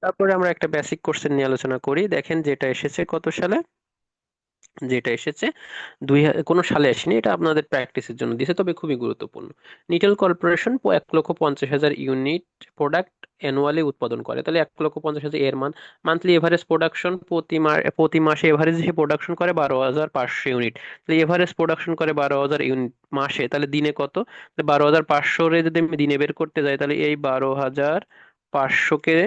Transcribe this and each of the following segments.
তারপরে আমরা একটা বেসিক কোশ্চেন নিয়ে আলোচনা করি। দেখেন যেটা এসেছে কত সালে, যেটা এসেছে কোনো সালে আসেনি, এটা আপনাদের প্র্যাকটিসের জন্য দিয়েছে, তবে খুবই গুরুত্বপূর্ণ। নিটেল কর্পোরেশন 1,50,000 ইউনিট প্রোডাক্ট অ্যানুয়ালি উৎপাদন করে। তাহলে 1,50,000 এর মান, মান্থলি এভারেজ প্রোডাকশন প্রতি মাসে এভারেজ সে প্রোডাকশন করে 12,500 ইউনিট। তাহলে এভারেজ প্রোডাকশন করে 12,000 ইউনিট মাসে, তাহলে দিনে কত? 12,500 রে যদি আমি দিনে বের করতে যাই, তাহলে এই 12,500 কে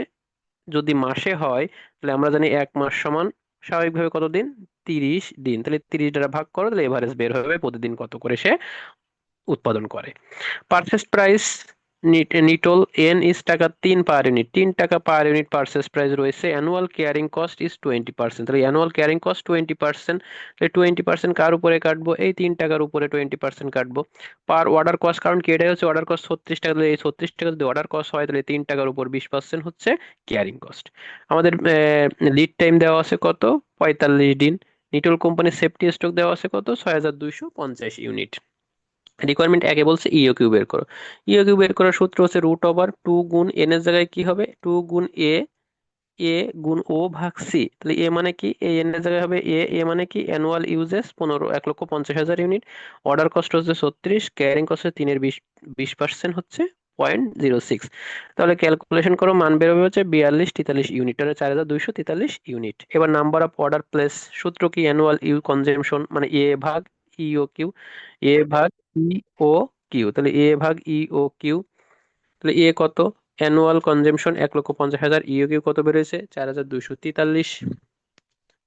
যদি মাসে হয়, তাহলে আমরা জানি এক মাস সমান স্বাভাবিকভাবে কত দিন? 30 দিন। তাহলে 30 দ্বারা ভাগ করো, তাহলে এভারেজ বের হবে প্রতিদিন কত করে সে উৎপাদন করে। Purchase price Nitol N is টাকা 3 পার ইউনিট, 3 টাকা পার ইউনিট পারচেস প্রাইস রয়েছে। Annual carrying cost is 20%। তাহলে অ্যানুয়াল ক্যারিং কস্ট 20%, তাহলে 20% কার উপরে কাটবো? এই 3 টাকার উপরে 20% কাটবো। পার অর্ডার কস্ট, কারণ কেটে হচ্ছে অর্ডার কস্ট 36 টাকা, তাহলে এই 36 টাকা যদি অর্ডার কস্ট হয়, তাহলে 3 টাকার উপর 20% হচ্ছে ক্যারিং কস্ট। আমাদের লিড টাইম দেওয়া আছে কত? 45 দিন। নিটল কোম্পানির সেফটি স্টক দেওয়া আছে কত? 6,250 ইউনিট। রিকোয়ারমেন্ট একে বলছে ইও কিউ বের করো। ইও কিউ বের করার সূত্র হচ্ছে √2 গুণ এন এর জায়গায় কি হবে? 2 গুণ এ গুণ ও ভাগ সি। তাহলে এ মানে কি? এ এন এর জায়গায় হবে এ মানে কি? Annual uses 1,50,000 unit. Order cost হচ্ছে 36, ক্যারিং কস্ট হচ্ছে 3-এর 20% হচ্ছে 0.06। তাহলে ক্যালকুলেশন করো, মান বেরোবে হচ্ছে 4243 ইউনিট, তাহলে 4,243 ইউনিট। এবার নাম্বার অফ অর্ডার প্লেস, সূত্র কি? অ্যানুয়াল ইউ কনজাম্পশন মানে এ ভাগ ইও কিউ, এ ভাগ ইও কিউ। তাহলে এ ভাগ ইও কিউ, তাহলে এ কত? অ্যানুয়াল কনজাম্পশন 1,50,000, ইও কিউ কত বেরোয়েছে? 4,243।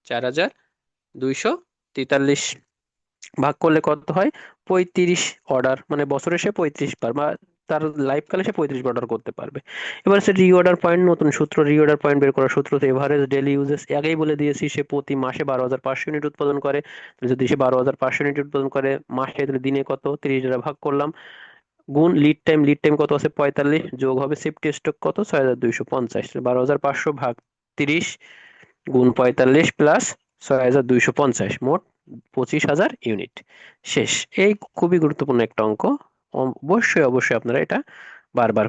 4,243 ভাগ করলে কত হয়? 35 অর্ডার, মানে বছরে সে 35 বার, বা তার লাইফ কালে সে 35 অর্ডার করতে পারবে। এবার সে রিঅর্ডার পয়েন্ট, নতুন সূত্র, রিঅর্ডার পয়েন্ট বের করার সূত্র তো এভারেজ ডেলি ইউজেস, আগেই বলে দিয়েছি, সে প্রতি মাসে 12,500 ইউনিট উৎপাদন করে। তাহলে যদি সে 12,500 ইউনিট উৎপাদন করে মাসে, তাহলে দিনে কত? 30 দ্বারা ভাগ করলাম, গুণ লিড টাইম, লিড টাইম কত আছে? 45, যোগ হবে সেফটি স্টক কত? 6,250। 12,500 ভাগ 30 গুণ 45 প্লাস 6,250, মোট 25,000 ইউনিট। শেষ। এই খুবই গুরুত্বপূর্ণ একটা অঙ্ক, অবশ্যই অবশ্যই আপনারা এটা বারবার